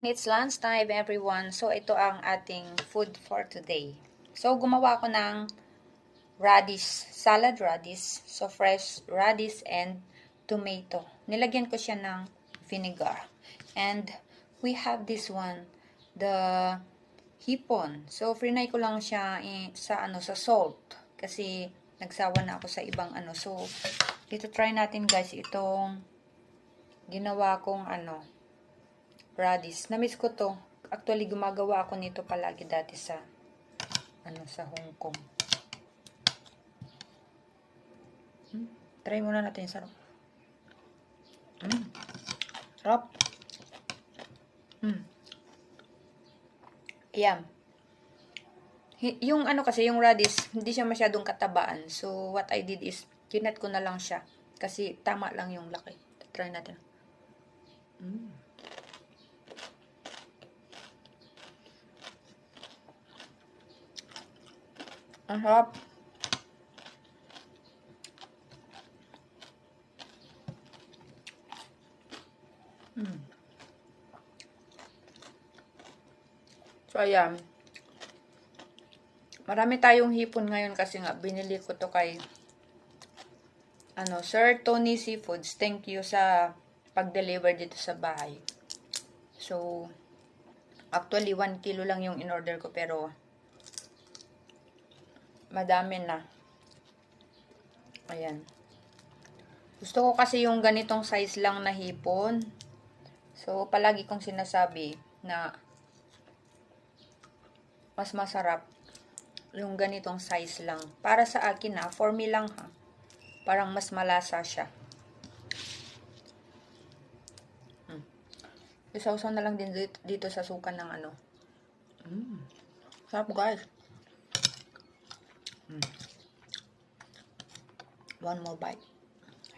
It's lunchtime, everyone. So, ito ang ating food for today. So, gumawa ko ng radish, salad radish. So, fresh radish and tomato. Nilagyan ko siya ng vinegar. And we have this one, the hipon. So, frinay ko lang siya sa salt. Kasi, nagsawa na ako sa ibang ano. So, dito try natin guys itong ginawa kong radish. Namiss ko to. Actually, gumagawa ako nito palagi dati sa Hong Kong. Try muna natin yung sarap. Sarap. Ayan. Yung kasi, yung radish, hindi siya masyadong katabaan. So, what I did is, kinat ko na lang siya. Kasi, tama lang yung laki. Try natin. Ang sarap. So, ayan. Marami tayong hipon ngayon kasi nga, binili ko to kay Sir Tony Seafoods. Thank you sa pag-deliver dito sa bahay. So, actually, 1 kilo lang yung in-order ko, pero madami na. Ayan. Gusto ko kasi yung ganitong size lang na hipon. So, palagi kong sinasabi na mas masarap yung ganitong size lang. Para sa akin for me lang ha. Parang mas malasa siya. Isawsaw na lang din dito sa suka ng Sarap guys. One more bite.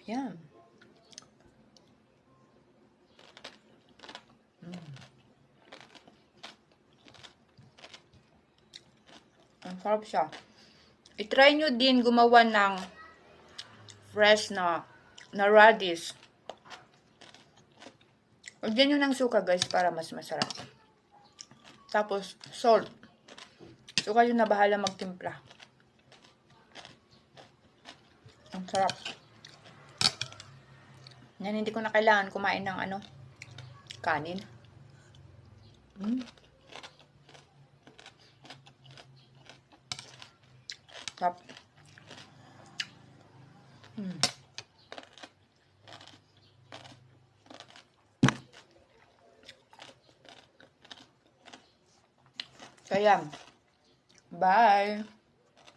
Ayan. Ang sarap siya. I-try nyo din gumawa ng fresh na radish. Lagyan nyo ng suka guys para mas masarap. Tapos salt. So kayo na bahala magtimpla. Ang sarap. Yan, hindi ko na kailangan kumain ng kanin. Sarap. So, yan. Bye!